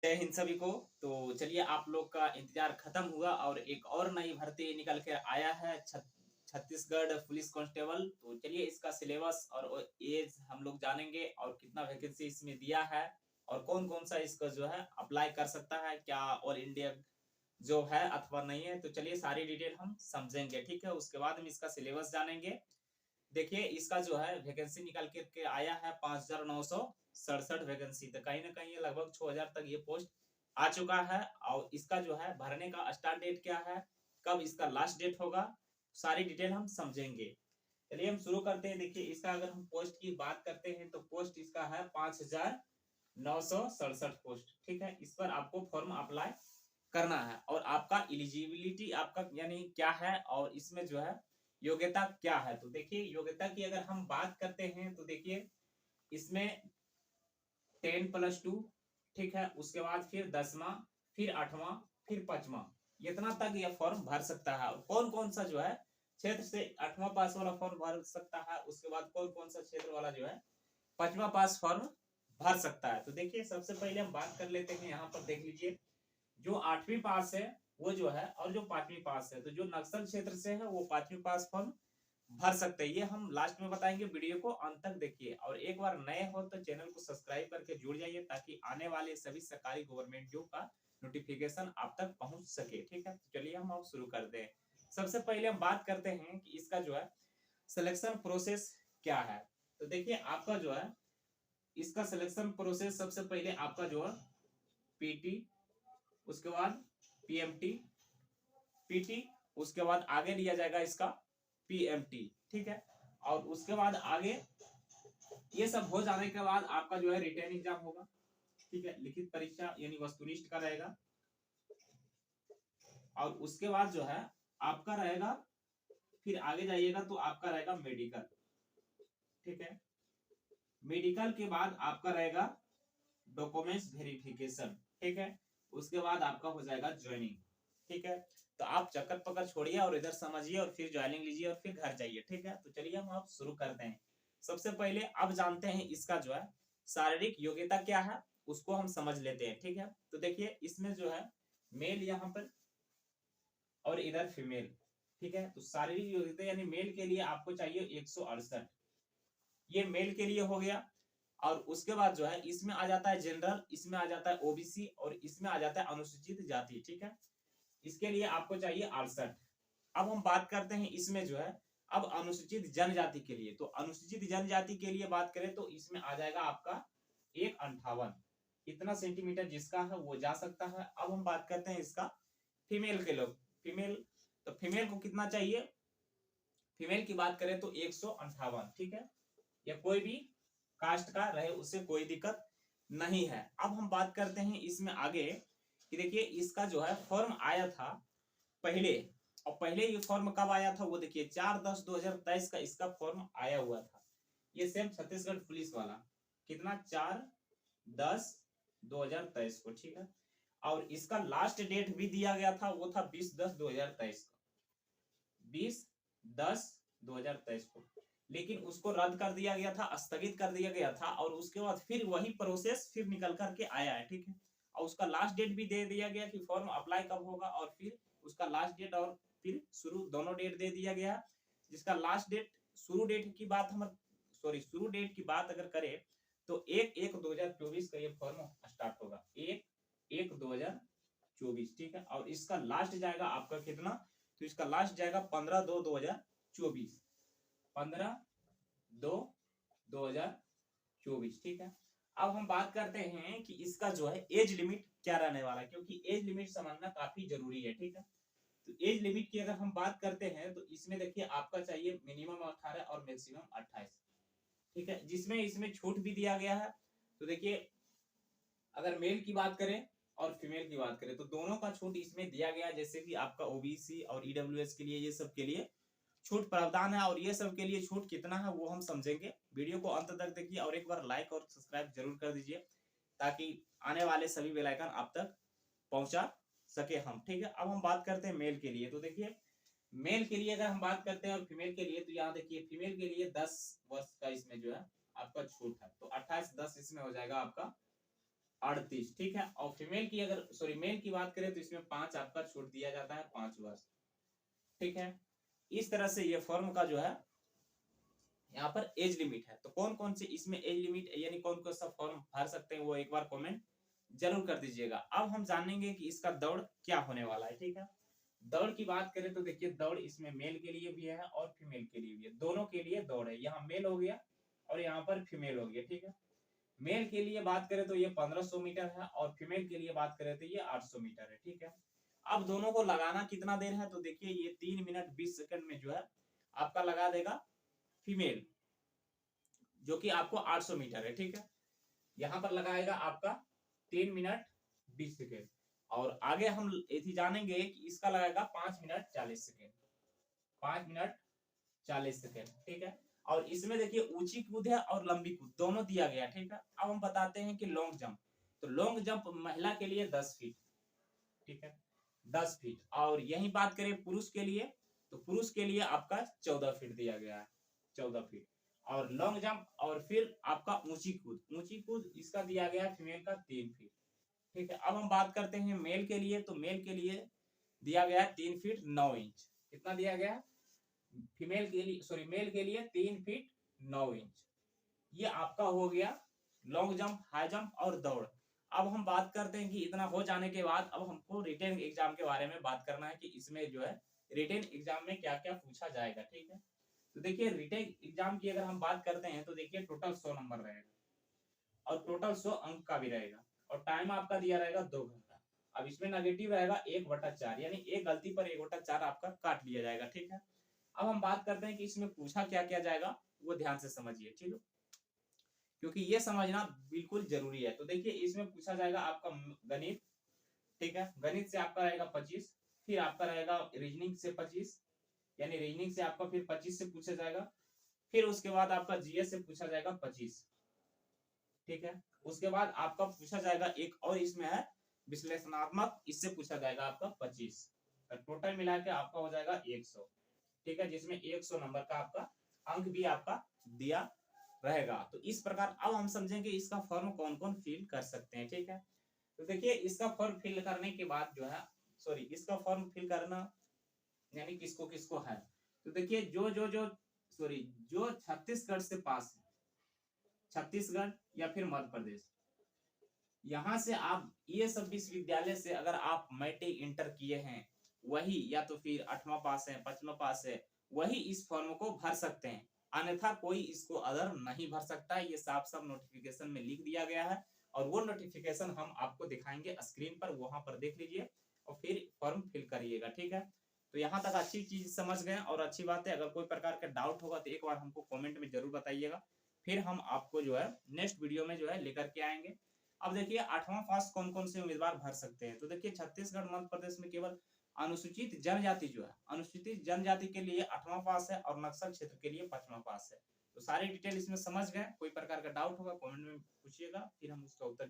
जय हिंद सभी को। तो चलिए आप लोग का इंतजार खत्म हुआ और एक और नई भर्ती निकल के आया है छत्तीसगढ़ पुलिस कांस्टेबल। तो चलिए इसका सिलेबस और एज हम लोग जानेंगे और कितना वैकेंसी इसमें दिया है और कौन कौन सा इसका जो है अप्लाई कर सकता है, क्या ऑल इंडिया जो है अथवा नहीं है। तो चलिए सारी डिटेल हम समझेंगे, ठीक है। उसके बाद हम इसका सिलेबस जानेंगे। देखिए इसका जो है वैकेंसी निकल के आया है 5,967 वैकेंसी। तो कहीं ना कहीं लगभग 6,000 तक ये पोस्ट आ चुका है। और इसका जो है भरने का स्टार्ट डेट क्या है, कब इसका लास्ट डेट होगा, सारी डिटेल हम समझेंगे। चलिए हम शुरू करते हैं। देखिए इसका अगर हम पोस्ट की बात करते हैं तो पोस्ट इसका है 5,967 पोस्ट, ठीक है। इस पर आपको फॉर्म अप्लाई करना है और आपका एलिजिबिलिटी आपका यानी क्या है और इसमें जो है योग्यता क्या है। तो देखिए योग्यता की अगर हम बात करते हैं तो देखिए इसमें 10+2, ठीक है। उसके बाद फिर 10वां, फिर 8वां, फिर 5वां, इतना तक यह फॉर्म भर सकता है। और कौन कौन सा जो है क्षेत्र से 8वां पास वाला फॉर्म भर सकता है, उसके बाद कौन कौन सा क्षेत्र वाला जो है 5वां पास फॉर्म भर सकता है। तो देखिए सबसे पहले हम बात कर लेते हैं। यहाँ पर देख लीजिए जो 8वीं पास है वो जो है और जो 5वीं पास है, तो जो नक्सल क्षेत्र से है वो 5वीं पास फॉर्म भर सकते हैं। ये हम लास्ट में बताएंगे, वीडियो को अंत तक देखिए। और एक बार नए हो तो चैनल को सब्सक्राइब करके जुड़ जाइए ताकि आने वाले सभी सरकारी गवर्नमेंट जॉब का नोटिफिकेशन आप तक पहुंच सके, ठीक है। तो चलिए हम अब शुरू करते हैं। सबसे पहले हम बात करते हैं कि इसका जो है सिलेक्शन प्रोसेस क्या है। तो देखिए आपका जो है इसका सिलेक्शन प्रोसेस सबसे पहले आपका जो है पीटी, उसके बाद पीएमटी, पीटी, उसके बाद आगे लिया जाएगा इसका पीएमटी, ठीक है। और उसके बाद आगे ये सब हो जाने के बाद आपका जो है रिटन एग्जाम होगा, ठीक है। लिखित परीक्षा यानी वस्तुनिष्ठ का रहेगा। और उसके बाद जो है आपका रहेगा, फिर आगे जाइएगा तो आपका रहेगा मेडिकल, ठीक है। मेडिकल के बाद आपका रहेगा डॉक्यूमेंट्स वेरिफिकेशन, ठीक है। उसके बाद आपका हो जाएगा ज्वाइनिंग, ठीक है। तो आप चक्कर पकड़ छोड़िए और इधर समझिए और फिर ज्वाइनिंग लीजिए और फिर घर जाइए, ठीक है। तो चलिए हम अब शुरू करते हैं। सबसे पहले अब जानते हैं इसका जो है शारीरिक योग्यता क्या है, उसको हम समझ लेते हैं, ठीक है। तो देखिए इसमें जो है मेल यहाँ पर और इधर फीमेल, ठीक है। तो शारीरिक योग्यता यानी मेल के लिए आपको चाहिए 168, ये मेल के लिए हो गया। और उसके बाद जो है इसमें आ जाता है जनरल, इसमें आ जाता है ओबीसी और इसमें आ जाता है अनुसूचित जाति, ठीक है। इसके लिए आपको चाहिए 68। अब हम बात करते हैं इसमें जो है अब अनुसूचित जनजाति के लिए। तो अनुसूचित जनजाति के लिए बात करें तो इसमें आ जाएगा आपका 158, इतना सेंटीमीटर जिसका है वो जा सकता है। अब हम बात करते हैं इसका फीमेल के लोग, फीमेल, तो फीमेल को कितना चाहिए, फीमेल की बात करें तो 158, ठीक है। या कोई भी कास्ट का रहे उससे कोई दिक्कत नहीं है। अब हम बात करते हैं इसमें आगे कि देखिए इसका जो है फॉर्म आया था पहले। और पहले ये फॉर्म कब आया था वो देखिए 4/10/2023 का इसका फॉर्म आया हुआ था। ये सेम छत्तीसगढ़ पुलिस वाला, कितना 4/10/2023 को, ठीक है। और इसका लास्ट डेट भी दिया गया था, वो था 20/10/2023 का, 20/10/2023 को। लेकिन उसको रद्द कर दिया गया था, स्थगित कर दिया गया था। और उसके बाद फिर वही प्रोसेस फिर निकल करके आया है, ठीक है। और उसका लास्ट डेट भी दे दिया गया कि फॉर्म अप्लाई कब होगा और फिर उसका लास्ट डेट और फिर शुरू दोनों डेट दे दिया गया। जिसका लास्ट डेट, शुरू डेट की बात हम सॉरी शुरू डेट की बात अगर करें तो 1/1/2024 का ये फॉर्म स्टार्ट होगा, 1/1/2024, ठीक है। और इसका लास्ट जाएगा आपका कितना, तो इसका लास्ट जाएगा 15/2/2024, 15/2/2024, ठीक है। अब हम बात करते हैं कि इसका जो है एज लिमिट क्या रहने वाला है, क्योंकि एज लिमिट समझना काफी जरूरी है, ठीक है। तो एज लिमिट की अगर हम बात करते हैं तो इसमें देखिए आपका चाहिए मिनिमम 18 और मैक्सिमम 28, ठीक है। जिसमें इसमें छूट भी दिया गया है। तो देखिए अगर मेल की बात करें और फीमेल की बात करें तो दोनों का छूट इसमें दिया गया है। जैसे कि आपका ओबीसी और ईडब्ल्यूएस के लिए ये सब के लिए छूट प्रावधान है। और ये सब के लिए छूट कितना है वो हम समझेंगे, वीडियो को अंत तक देखिए और एक बार लाइक और सब्सक्राइब जरूर कर दीजिए ताकि आने वाले सभी बेल आइकन आप तक पहुंचा सके हम, ठीक है। अब हम बात करते हैं मेल के लिए। तो देखिए मेल के लिए अगर हम बात करते हैं और फीमेल के लिए, तो यहाँ देखिए फीमेल के लिए 10 वर्ष का इसमें जो है आपका छूट है। तो 28+10 इसमें हो जाएगा आपका 38, ठीक है। और फीमेल की अगर सॉरी मेल की बात करें तो इसमें 5 आपका छूट दिया जाता है, 5 वर्ष, ठीक है। इस तरह से ये फॉर्म का जो है यहाँ पर एज लिमिट है। तो कौन कौन से इसमें एज लिमिट यानी कौन कौन सा फॉर्म भर सकते हैं वो एक बार कमेंट जरूर कर दीजिएगा। अब हम जानेंगे कि इसका दौड़ क्या होने वाला है, ठीक है। दौड़ की बात करें तो देखिए दौड़ इसमें मेल के लिए भी है और फीमेल के लिए भी है, दोनों के लिए दौड़ है। यहाँ मेल हो गया और यहाँ पर फीमेल हो गया, ठीक है। मेल के लिए बात करें तो ये 1500 मीटर है और फीमेल के लिए बात करें तो ये 800 मीटर है, ठीक है। अब दोनों को लगाना कितना देर है तो देखिए ये 3 मिनट 20 सेकंड में जो है आपका लगा देगा फीमेल, जो कि आपको 800 मीटर है, ठीक है। यहाँ पर लगाएगा आपका 3 मिनट 20 सेकेंड और आगे हम यदि जानेंगे कि इसका लगाएगा 5 मिनट 40 सेकेंड, 5 मिनट 40 सेकेंड, ठीक है। और इसमें देखिए ऊंची कूद है और लंबी कूद दोनों दिया गया, ठीक है। अब हम बताते हैं कि लॉन्ग जंप, तो लॉन्ग जंप महिला के लिए 10 फीट, ठीक है, 10 फीट। और यही बात करें पुरुष के लिए तो पुरुष के लिए आपका 14 फीट दिया गया है, 14 फीट। और लॉन्ग जंप और फिर आपका ऊंची कूद, ऊंची कूद इसका दिया गया है फीमेल का 3 फीट, ठीक है। अब हम बात करते हैं मेल के लिए, तो मेल के लिए दिया गया है 3 फीट 9 इंच। कितना दिया गया है फीमेल के लिए सॉरी मेल के लिए 3 फीट 9 इंच। ये आपका हो गया लॉन्ग जंप, हाई जंप और दौड़। अब हम बात करते हैं कि इतना हो जाने के बाद अब हमको रिटेन एग्जाम के बारे में बात करना है कि इसमें जो है रिटेन एग्जाम में क्या क्या पूछा जाएगा, ठीक है। तो देखिए रिटेन एग्जाम की अगर हम बात करते हैं तो देखिए टोटल 100 नंबर रहेगा और टोटल 100 अंक का भी रहेगा और टाइम आपका दिया रहेगा 2 घंटा। अब इसमें नेगेटिव रहेगा 1/4 यानी एक गलती पर 1/4 आपका काट लिया जाएगा, ठीक है। अब हम बात करते हैं कि इसमें पूछा क्या क्या जाएगा, वो ध्यान से समझिए, ठीक है, क्योंकि ये समझना बिल्कुल जरूरी है। तो देखिए इसमें पूछा जाएगा आपका गणित, ठीक है। गणित से आपका रहेगा 25, फिर आपका रहेगा रीजनिंग से 25 यानी रीजनिंग से आपका फिर 25 से पूछा जाएगा, फिर उसके बाद आपका जीएस से पूछा जाएगा 25, ठीक है। उसके बाद आपका पूछा जाएगा एक और इसमें है विश्लेषणात्मक, इससे पूछा जाएगा आपका 25, टोटल मिला के आपका हो जाएगा 100, ठीक है, जिसमें 100 नंबर का आपका अंक भी आपका दिया रहेगा। तो इस प्रकार अब हम समझेंगे इसका फॉर्म कौन कौन फिल कर सकते हैं, ठीक है। तो देखिए इसका फॉर्म फिल करने के बाद जो है सॉरी इसका फॉर्म फिल करना यानी किसको किसको है, तो देखिए जो सॉरी जो छत्तीसगढ़ से पास है, छत्तीसगढ़ या फिर मध्य प्रदेश, यहाँ से आप ये सब विश्वविद्यालय से अगर आप मैट्रिक इंटर किए हैं वही या तो फिर 8वां पास है 5वां पास है वही इस फॉर्म को भर सकते हैं, अन्यथा कोई इसको अदर नहीं भर सकता है। ये साफ साफ नोटिफिकेशन में लिख दिया गया है और वो नोटिफिकेशन हम आपको दिखाएंगे स्क्रीन पर, वहां पर देख लीजिए और फिर फॉर्म फिल करिएगा, ठीक है। तो यहाँ तक अच्छी चीज समझ गए और अच्छी बात है। अगर कोई प्रकार का डाउट होगा तो एक बार हमको कमेंट में जरूर बताइएगा, फिर हम आपको जो है नेक्स्ट वीडियो में जो है लेकर के आएंगे। अब देखिए 8वां पास कौन कौन से उम्मीदवार भर सकते हैं, तो देखिए छत्तीसगढ़ मध्य प्रदेश में केवल अनुसूचित जनजाति जो है अनुसूचित जनजाति के लिए 8वां पास है और नक्सल क्षेत्र के लिए 5वां पास है। तो सारी डिटेल इसमें समझ गए, कोई प्रकार का डाउट होगा कमेंट में पूछिएगा, फिर हम उसका उत्तर